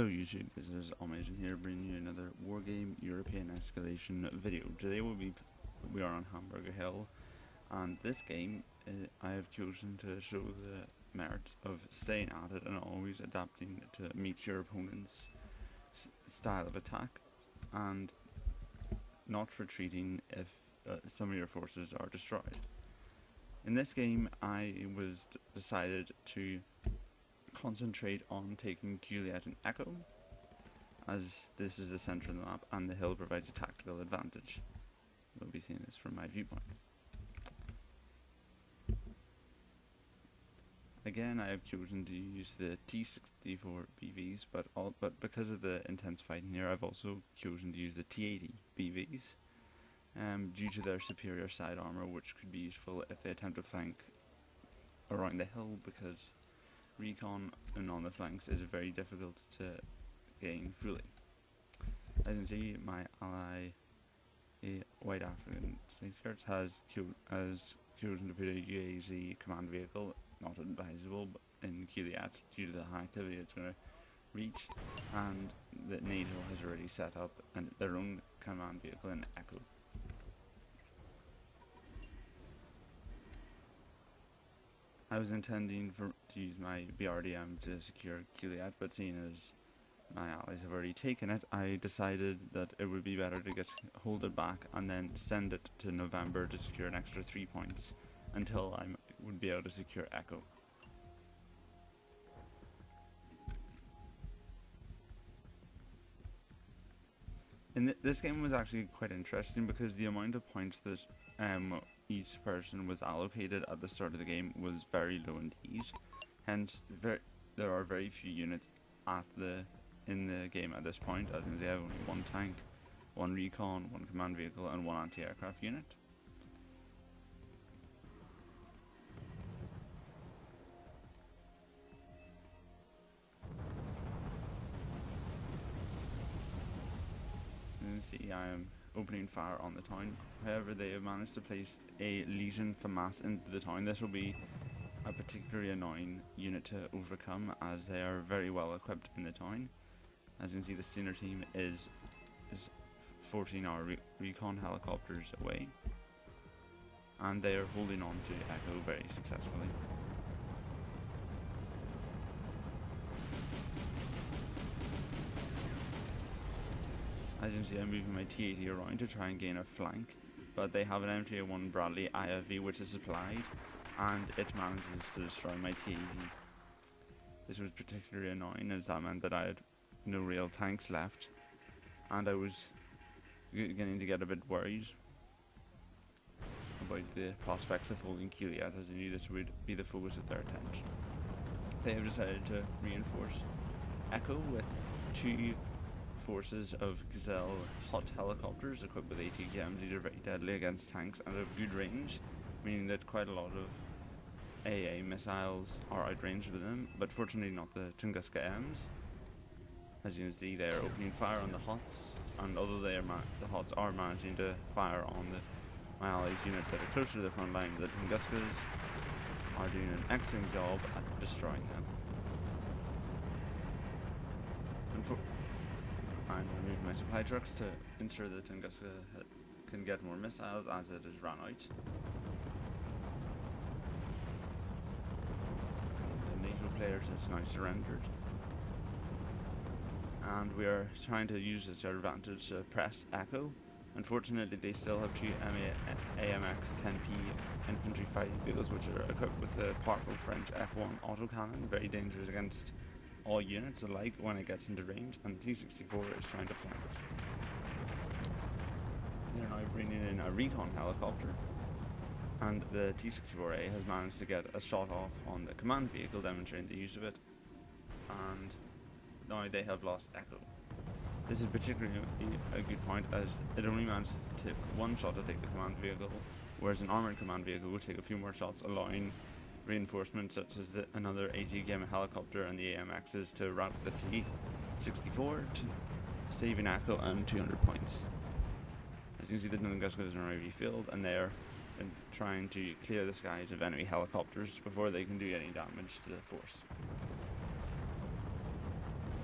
Hello YouTube, this is Amazing here bringing you another Wargame European Escalation video. Today we are on Hamburger Hill, and this game I have chosen to show the merits of staying at it and always adapting to meet your opponent's style of attack and not retreating if some of your forces are destroyed. In this game I decided to concentrate on taking Juliet and Echo, as this is the centre of the map and the hill provides a tactical advantage. We'll be seeing this from my viewpoint. Again, I have chosen to use the T64 BVs, but because of the intense fighting here, I've also chosen to use the T80 BVs, due to their superior side armour, which could be useful if they attempt to flank around the hill, because recon and on the flanks is very difficult to gain fully. As you can see, my ally, a white African snakeskirts, has chosen to put a UAZ command vehicle, not advisable, but in Juliet due to the high activity it's going to reach, and that NATO has already set up their own command vehicle in Echo. I was intending to use my BRDM to secure Juliet, but seeing as my allies have already taken it, I decided that it would be better to hold it back and then send it to November to secure an extra 3 points until I would be able to secure Echo. This game was actually quite interesting because the amount of points that each person was allocated at the start of the game was very low indeed. Hence, there are very few units in the game at this point, as they have only one tank, one recon, one command vehicle, and one anti-aircraft unit. You can see I am opening fire on the town. However, they have managed to place a Legion FAMAS into the town. This will be a particularly annoying unit to overcome, as they are very well equipped in the town. As you can see, the Steiner team is 14-hour recon helicopters away, and they are holding on to Echo very successfully. As you can see, I'm moving my T80 around to try and gain a flank, but they have an MTA-1 Bradley IFV which is supplied, and it manages to destroy my T80. This was particularly annoying, as that meant that I had no real tanks left, and I was beginning to get a bit worried about the prospects of holding Juliet, as I knew this would be the focus of their attention. They have decided to reinforce Echo with 2 forces of Gazelle hot helicopters equipped with ATKMs. These are very deadly against tanks and have good range, meaning that quite a lot of AA missiles are outranged with them, but fortunately not the Tunguska M's. As you can see, they are opening fire on the HOTS, and although the HOTS are managing to fire on my allies' units that are closer to the front line, the Tunguskas are doing an excellent job at destroying them. I'm moving my supply trucks to ensure that Tunguska can get more missiles as it has run out. The NATO players has now surrendered, and we are trying to use this advantage to press Echo. Unfortunately, they still have 2 AMX 10P infantry fighting vehicles which are equipped with the powerful French F1 autocannon, very dangerous against all units alike when it gets into range, and the T64 is trying to flank it. They're now bringing in a recon helicopter, and the T64A has managed to get a shot off on the command vehicle, demonstrating the use of it, and now they have lost Echo. This is particularly a good point, as it only managed to take 1 shot to take the command vehicle, whereas an armoured command vehicle would take a few more shots, allowing reinforcements such as another ATKM helicopter and the AMXs to rout the T64 to saving Echo and 200 points. As you can see, the Tunguskas are already filled, and they are trying to clear the skies of enemy helicopters before they can do any damage to the force.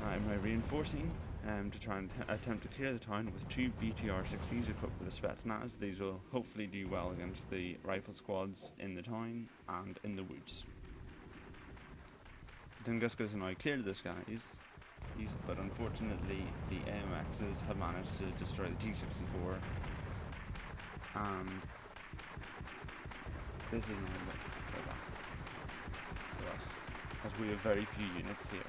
I'm reinforcing to try and attempt to clear the town with 2 BTR-60s equipped with a Spetsnaz. These will hopefully do well against the rifle squads in the town and in the woods. The Tunguskas are now clear to the skies, but unfortunately the AMXs have managed to destroy the T-64, and this is now for us, as we have very few units here.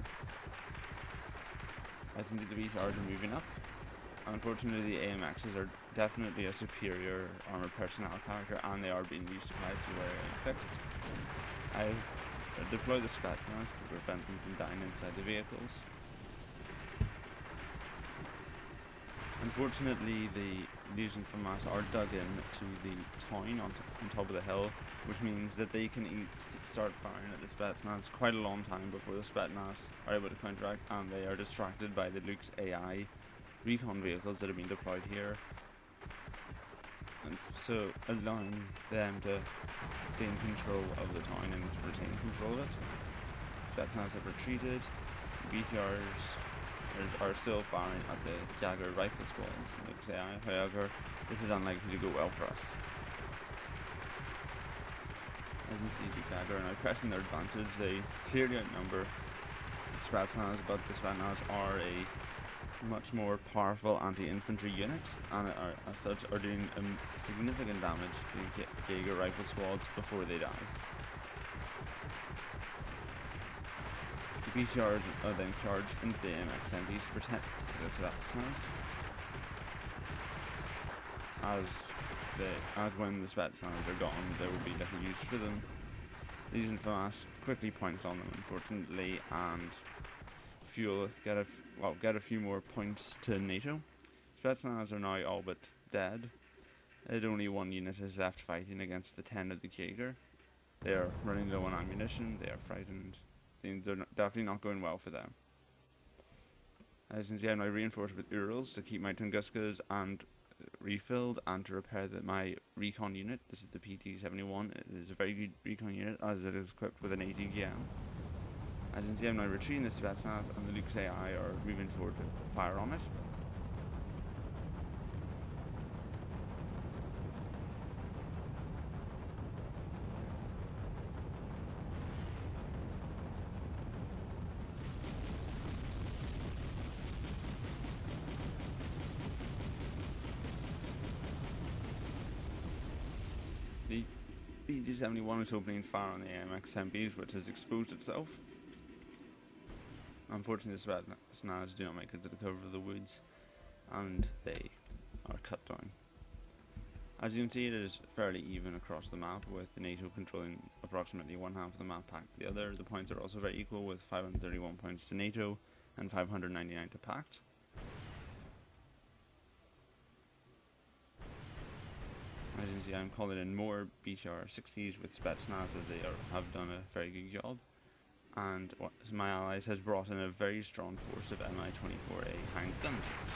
I think the BTRs are moving up. Unfortunately, the AMXs are definitely a superior armoured personnel character, and they are being resupplied, so they're fixed. I've deployed the Spetsnaz to prevent them from dying inside the vehicles. Unfortunately, the Legion FAMAS are dug in to the town on top of the hill, which means that they can start firing at the Spetsnaz quite a long time before the Spetsnaz are able to counteract, and they are distracted by the Luke's AI recon vehicles that have been deployed here, and so allowing them to gain control of the town and to retain control of it. Spetsnaz have retreated. BTRs are still firing at the Jagger rifle squads. Luke's AI, however, this is unlikely to go well for us. As you see, the Jagger are now pressing their advantage. They clearly outnumber the Spetsnaz, but the Spetsnaz are a much more powerful anti-infantry unit, and as such are doing significant damage to the Jaeger rifle squads before they die. The BTRs are then charged into the MX MPs to protect the Spetsnaz, as when the Spetsnaz are gone, there will be little use for them. Legion FAMAS quickly points on them, unfortunately, and get a few more points to NATO. Spetsnaz are now all but dead. And only one unit is left fighting against the 10 of the Jaeger. They are running low on ammunition, they are frightened. Things are definitely not going well for them. As you can see, I'm now reinforced with Urals to keep my Tunguskas and refilled, and to repair my recon unit. This is the PT-71. It is a very good recon unit, as it is equipped with an ATGM. As you can see, I'm now retreating the Spetsnaz, and the Luke's AI are moving forward to fire on it. The PT-71 is opening fire on the AMX MPs, which has exposed itself. Unfortunately, the Spetsnaz do not make it to the cover of the woods, and they are cut down. As you can see, it is fairly even across the map, with NATO controlling approximately one half of the map, Pact the other. The points are also very equal, with 531 points to NATO and 599 to Pact. As you can see, I'm calling in more BTR-60s with Spetsnaz, as they have done a very good job. And my allies has brought in a very strong force of Mi-24A hanged gun troops,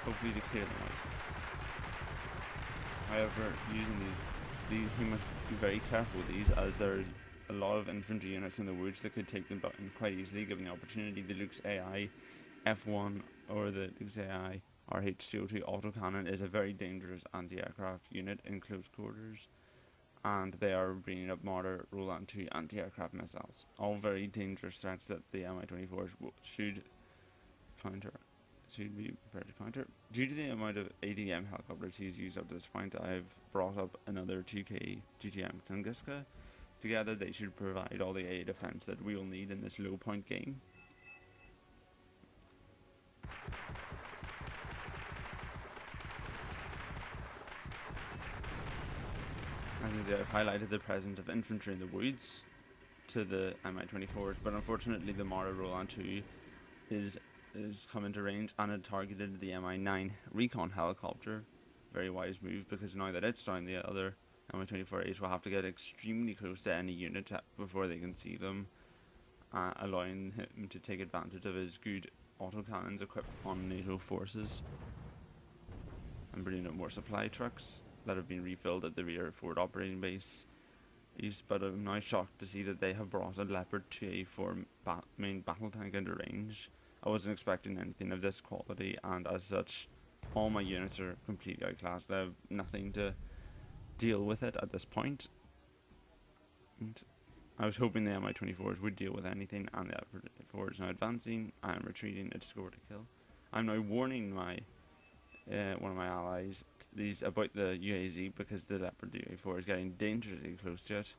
hopefully to clear them out. However, using these we must be very careful with these, as there's a lot of infantry units in the woods that could take them down quite easily given the opportunity. The Luke's AI F1 or the Luke's AI RH202 autocannon is a very dangerous anti-aircraft unit in close quarters, and they are bringing up mortar, Roland 2 anti-aircraft missiles. All very dangerous threats that the Mi-24s should be prepared to counter. Due to the amount of ADM helicopters he's used up to this point, I've brought up another 2K GTM Tunguska. Together they should provide all the air defense that we will need in this low point game. As I've highlighted the presence of infantry in the woods to the Mi-24s, but unfortunately the mortar Roland 2 is come into range and had targeted the Mi-9 recon helicopter. Very wise move, because now that it's down, the other Mi-24As will have to get extremely close to any unit before they can see them, allowing him to take advantage of his good autocannons equipped on NATO forces, and bringing up more supply trucks that have been refilled at the rear forward operating base. But I'm now shocked to see that they have brought a Leopard 2A4 main battle tank into range I wasn't expecting anything of this quality, and as such, all my units are completely outclassed. I have nothing to deal with it at this point. And I was hoping the Mi-24s would deal with anything, and the Leopard 4 is now advancing. I am retreating. It scored a kill. I'm now warning my one of my allies about the UAZ because the Leopard UA4 is getting dangerously close to it.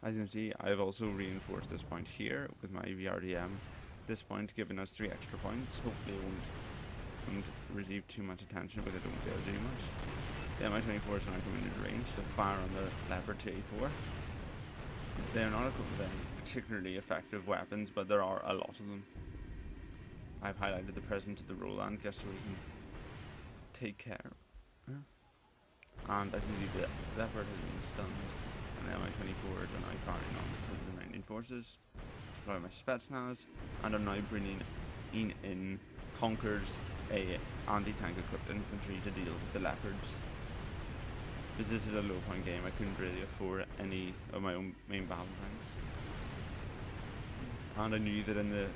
As you can see, I've also reinforced this point here with my VRDM. This point giving us 3 extra points. Hopefully it won't receive too much attention because it won't be able to do much. The Mi-24 is now coming into range to fire on the Leopard 2A4. They are not equipped with any particularly effective weapons, but there are a lot of them. I've highlighted the presence of the Roland just so we can take care. And as you can see, the Leopard has been stunned, and the Mi-24s are now firing on the remaining forces. Deploy my Spetsnaz, and I'm now bringing in Conquer's anti-tank equipped infantry to deal with the Leopards. Because this is a low point game, I couldn't really afford any of my own main battle tanks. And I knew that in the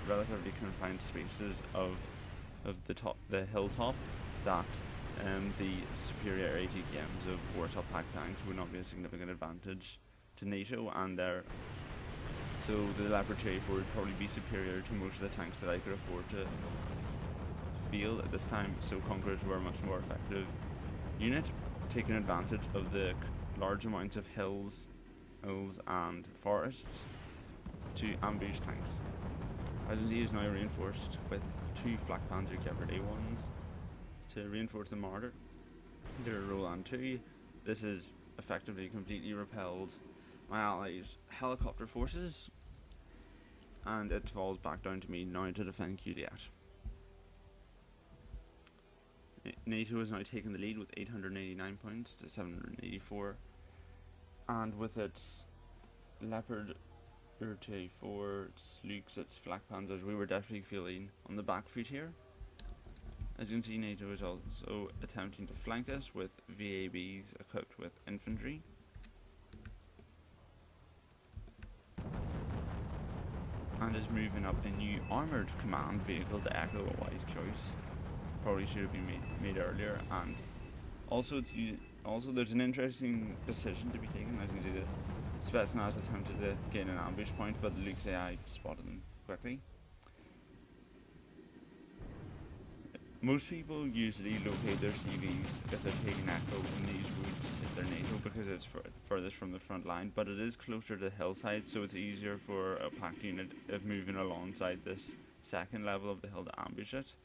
relatively confined spaces of the hilltop, that the superior ATKMs of Warsaw Pack tanks would not be a significant advantage to NATO, and so the Leopard 2A4 would probably be superior to most of the tanks that I could afford to field at this time. So Conquerors were a much more effective unit, taking advantage of the large amounts of hills and forests to ambush tanks. As you see, is now reinforced with 2 Flak Panzer Kevlar A1s to reinforce the Martyr. Their Roland 2. This is effectively completely repelled my allies' helicopter forces, and it falls back down to me now to defend Juliet. NATO has now taken the lead with 889 points to 784, and with its Leopard 2A4, its Lukes, its Flak Panzers, we were definitely feeling on the back foot here. As you can see, NATO is also attempting to flank us with VABs equipped with infantry. And is moving up a new armoured command vehicle to echo a wise choice. Probably should have been made earlier. And also there's an interesting decision to be taken. As you can see, the Spetsnaz attempted to gain an ambush point, but the Luke's AI spotted them quickly. Most people usually locate their CVs if they're taking echo in these routes if they're NATO, because it's furthest from the front line, but it is closer to the hillside, so it's easier for a packed unit if moving alongside this second level of the hill to ambush it.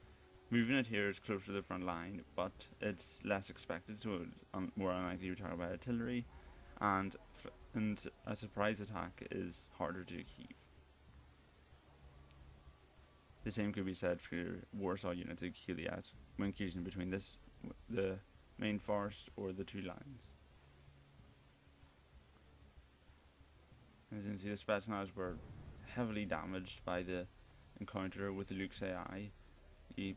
Moving it here is closer to the front line, but it's less expected, so it's more unlikely to be targeted by artillery, and a surprise attack is harder to achieve. The same could be said for Warsaw units at Juliet when choosing between the main forest or the 2 lines. As you can see, the Spetsnaz were heavily damaged by the encounter with the Luke's AI,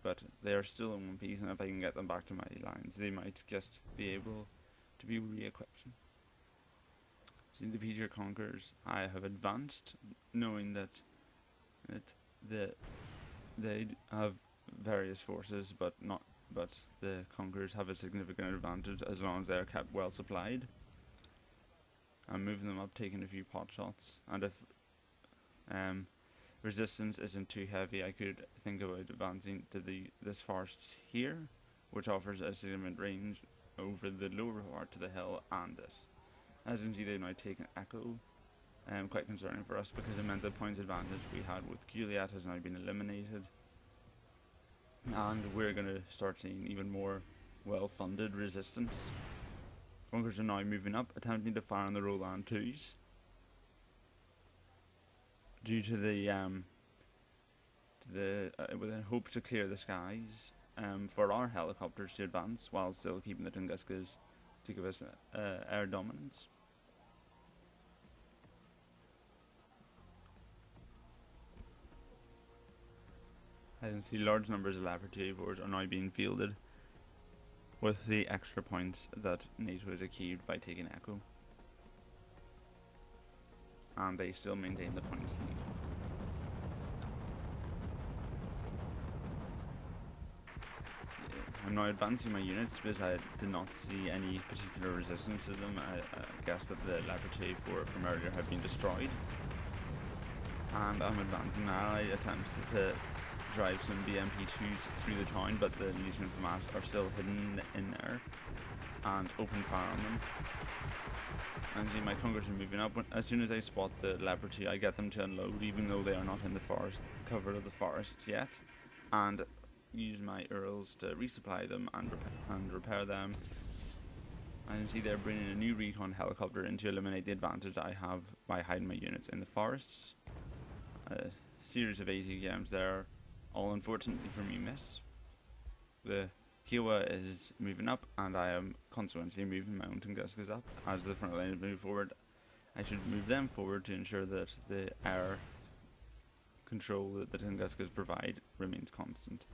but they are still in one piece, and if I can get them back to my lines, they might just be able to be re-equipped. See, the Peter Conquerors, I have advanced, knowing that they have various forces, but the Conquerors have a significant advantage as long as they are kept well supplied. I'm moving them up, taking a few pot shots, and if resistance isn't too heavy, I could think about advancing to this forest here, which offers a significant range over the lower part to the hill and this. As you can see, they've now taken echo. Quite concerning for us because it meant the points advantage we had with Juliet has now been eliminated, and we're going to start seeing even more well-funded resistance. Conquerors are now moving up, attempting to fire on the Roland 2s due to with a hope to clear the skies for our helicopters to advance while still keeping the Tunguskas to give us air dominance. I can see large numbers of Leopard 2A4s are now being fielded with the extra points that NATO has achieved by taking echo, and they still maintain the points lead. I'm now advancing my units because I did not see any particular resistance to them. I guess that the Leopard TA4 from earlier had been destroyed. And I'm advancing now. I attempt to drive some BMP2s through the town, but the Legion of Mass are still hidden in there, and open fire on them. And see, my Conkers are moving up. As soon as I spot the Leopard 2, I get them to unload, even though they are not in the forest cover of the forests yet, and use my Earls to resupply them and repair them. And you see they're bringing a new recon helicopter in to eliminate the advantage I have by hiding my units in the forests. A series of ATMs there, all unfortunately for me miss. The Kiowa is moving up, and I am consequently moving my own Tunguskas up. As the front line move forward, I should move them forward to ensure that the air control that the Tunguskas provide remains constant.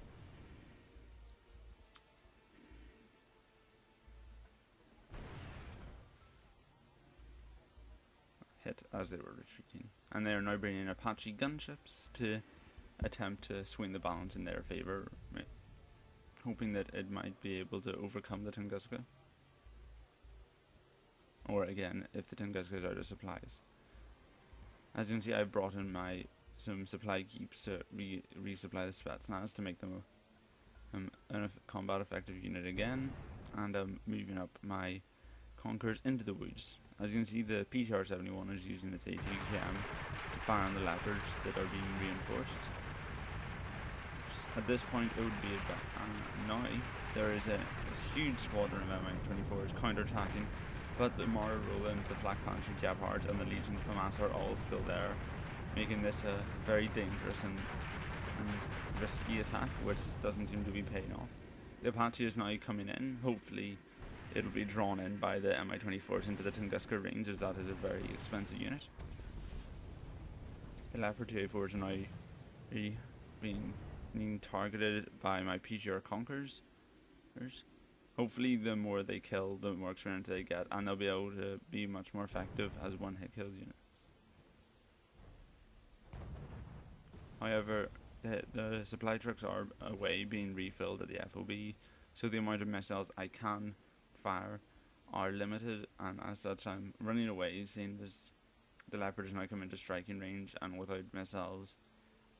Hit as they were retreating, and they are now bringing Apache gunships to attempt to swing the balance in their favour, hoping that it might be able to overcome the Tunguska, or again if the Tunguska is out of supplies. As you can see, I've brought in some supply keeps to resupply the Spetsnaz to make them a combat effective unit again, and I'm moving up my Conkers into the woods. As you can see, the PTR-71 is using its ATKM to fire on the Leopards that are being reinforced. At this point, it would be now there is a huge squadron of Mi-24s counter-attacking, but the Mara Roland, the Flak Panther Gepard, and the Legion of Hamas are all still there, making this a very dangerous and risky attack, which doesn't seem to be paying off. The Apache is now coming in. Hopefully it'll be drawn in by the Mi-24s into the Tunguska range, as that is a very expensive unit. The Leopard TA4s are now being targeted by my PGR Conkers. Hopefully the more they kill, the more experience they get, and they'll be able to be much more effective as one-hit kill units. However, the supply trucks are away being refilled at the FOB, so the amount of missiles I can fire are limited, and as such I'm running away, seeing as the Leopards now come into striking range, and without missiles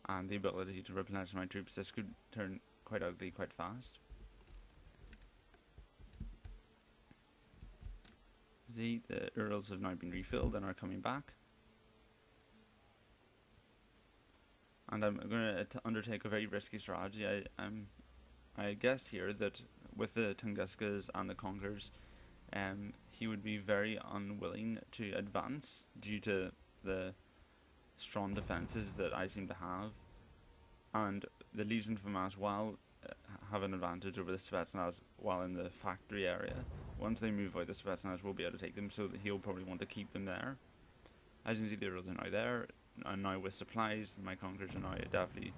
and the ability to replenish my troops, this could turn quite ugly quite fast. See, the Earls have now been refilled and are coming back. And I'm going to undertake a very risky strategy. I guess here that with the Tunguskas and the Conkers, he would be very unwilling to advance due to the strong defences that I seem to have. And the Legion of Hamas, while have an advantage over the Spetsnaz while in the factory area, once they move out, the Spetsnaz will be able to take them, so that he'll probably want to keep them there. As you can see, the Earls are now there, and now with supplies, my Conkers are now definitely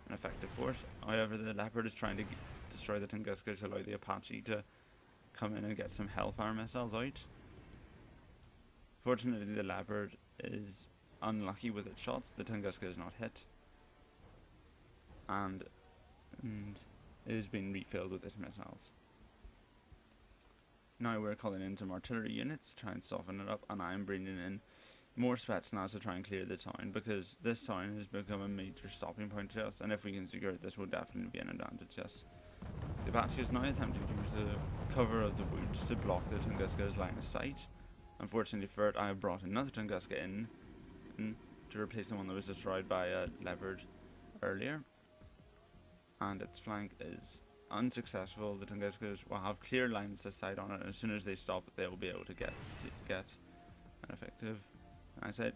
an effective force. However, the Leopard is trying to destroy the Tunguska to allow the Apache to come in and get some Hellfire missiles out. Fortunately, the Leopard is unlucky with its shots. The Tunguska is not hit, and it is being refilled with its missiles. Now we're calling in some artillery units to try and soften it up, and I'm bringing in more Spetsnaz to try and clear the town, because this town has become a major stopping point to us, and if we can secure it, this will definitely be an advantage to us. The Apache is now attempting to use the cover of the woods to block the Tunguska's line of sight. Unfortunately for it, I have brought another Tunguska in to replace the one that was destroyed by a Leopard earlier, and its flank is unsuccessful. The Tunguskas will have clear lines of sight on it, and as soon as they stop, they will be able to get an effective. I said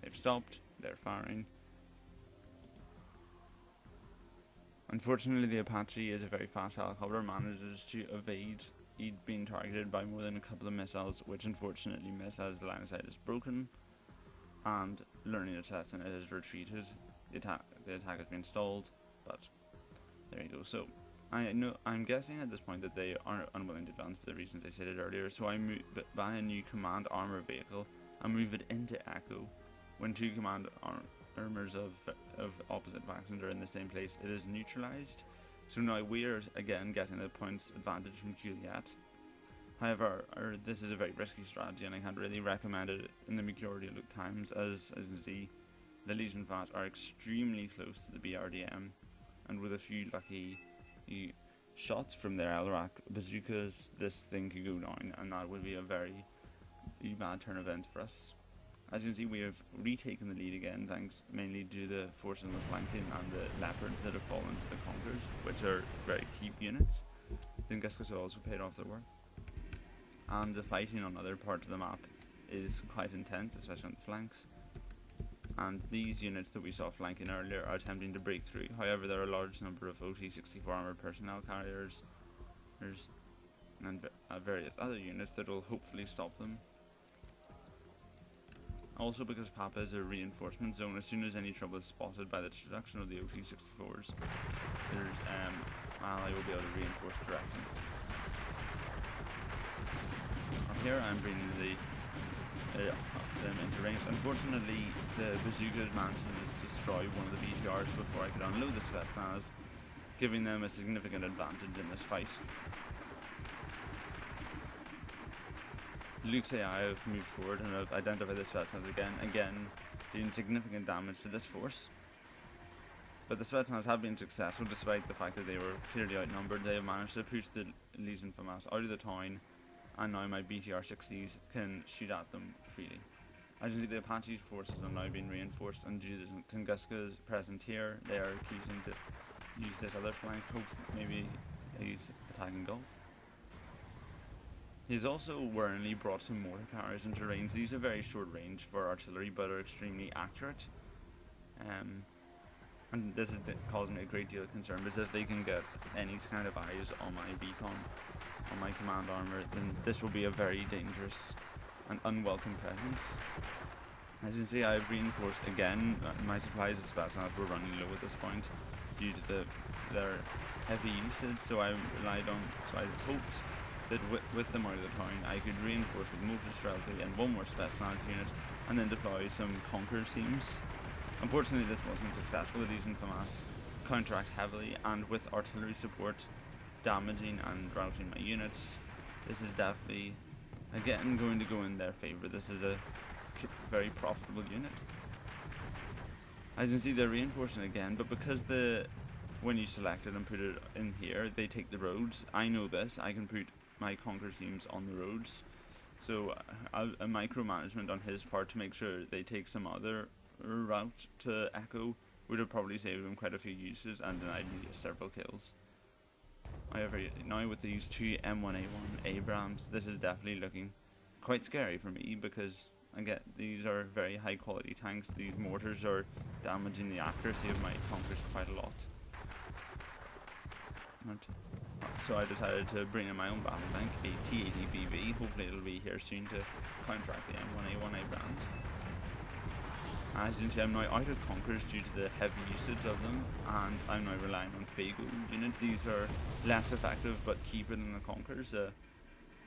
they've stopped, they're firing. Unfortunately, the Apache is a very fast helicopter, manages to evade being targeted by more than a couple of missiles, which unfortunately miss as the line of sight is broken, and learning its lesson, it has retreated. The attack has been stalled, but there you go. So I'm guessing at this point that they are unwilling to advance for the reasons I stated earlier, so I buy a new command armor vehicle and move it into Echo. When two command armors of opposite factions are in the same place, it is neutralized. So now we are again getting the points advantage from Kuliat. However, this is a very risky strategy, and I can't really recommend it in the majority of times, as you can see, the Legion Fat are extremely close to the BRDM, and with a few lucky shots from their LRAC bazookas, this thing could go down, and that would be a very bad turn event for us. As you can see, we have retaken the lead again, thanks mainly to the force on the flanking and the leopards that have fallen to the conkers, which are very key units. The Tunguskis have also paid off their work. And the fighting on other parts of the map is quite intense, especially on the flanks. And these units that we saw flanking earlier are attempting to break through. However, there are a large number of OT-64 armoured personnel carriers and various other units that will hopefully stop them. Also, because Papa is a reinforcement zone, as soon as any trouble is spotted by the destruction of the OT-64s, Ally will be able to reinforce directly. Here I'm bringing them into range. Unfortunately, the bazooka managed to destroy one of the BTRs before I could unload the Svetsnas, giving them a significant advantage in this fight. Luke's AI have moved forward and have identified the Svetsnas again doing significant damage to this force. But the Svetsnas have been successful despite the fact that they were clearly outnumbered. They have managed to push the Legion FAMAS out of the town, and now my BTR-60s can shoot at them freely. As you can see, the Apache forces have now been reinforced, and due to Tunguska's presence here, they are choosing to use this other flank, hope maybe he's attacking Gulf. He's also worryingly brought some mortar carriers into range. These are very short range for artillery, but are extremely accurate. And this is causing me a great deal of concern, because if they can get any kind of eyes on my beacon, on my command armor, then this will be a very dangerous and unwelcome presence. As you can see, I've reinforced again. My supplies of Spetsnaz were running low at this point due to their heavy usage, so I hoped that with them out of the town I could reinforce with mortar strategy and one more Spetsnaz unit, and then deploy some Conquer teams. Unfortunately, this wasn't successful. The Legion FAMAS counteract heavily, and with artillery support damaging and routing my units, this is definitely again going to go in their favour. This is a very profitable unit. As you can see, they're reinforcing again, but because when you select it and put it in here, they take the roads. I know this. I can put my Conquer teams on the roads, so a micromanagement on his part to make sure they take some other route to Echo would have probably saved him quite a few uses and denied me several kills. However, now with these two M1A1 Abrams, this is definitely looking quite scary for me, because again, these are very high quality tanks. These mortars are damaging the accuracy of my Conquers quite a lot. So I decided to bring in my own battle tank, a T80BV. Hopefully it'll be here soon to counteract the M1A1 Abrams. As you can see, I'm now out of Conquers due to the heavy usage of them, and I'm now relying on Fago units. These are less effective but cheaper than the Conquers.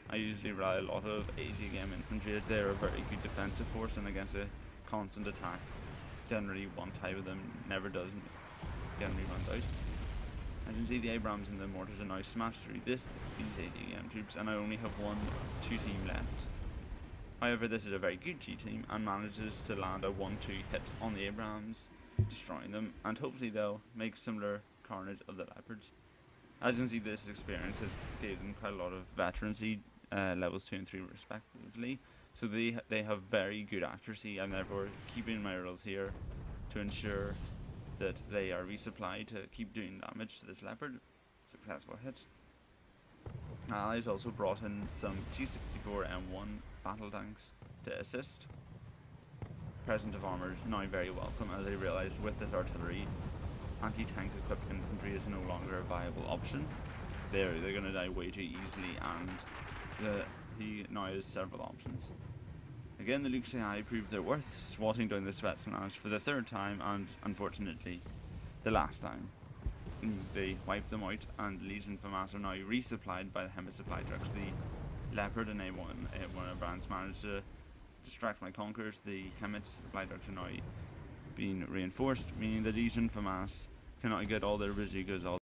I usually rely a lot of AGM infantry, as they're a very good defensive force, and against a constant attack, generally one type of them generally runs out. As you can see, the Abrams and the mortars are now smashed through these AGM troops, and I only have two team left. However, this is a very good team and manages to land a 1-2 hit on the Abrams, destroying them, and hopefully they'll make similar carnage of the Leopards. As you can see, this experience has gave them quite a lot of veterancy, levels 2 and 3 respectively, so they have very good accuracy. I'm therefore keeping my rolls here to ensure that they are resupplied to keep doing damage to this Leopard. Successful hit. Allies also brought in some T64 M1 battle tanks to assist. Present of armour is now very welcome, as I realised with this artillery, anti-tank equipped infantry is no longer a viable option. They're going to die way too easily, and he now has several options. Again, the Luke's AI proved their worth, swatting down the Svetsnas for the third time, and unfortunately the last time. They wiped them out, and Legion FAMAS are now resupplied by the Hemet supply trucks. The Leopard and A1 Abrams managed to distract my Conquers. The Hemet supply trucks are now been reinforced, meaning the Legion FAMAS cannot get all their bazookas, all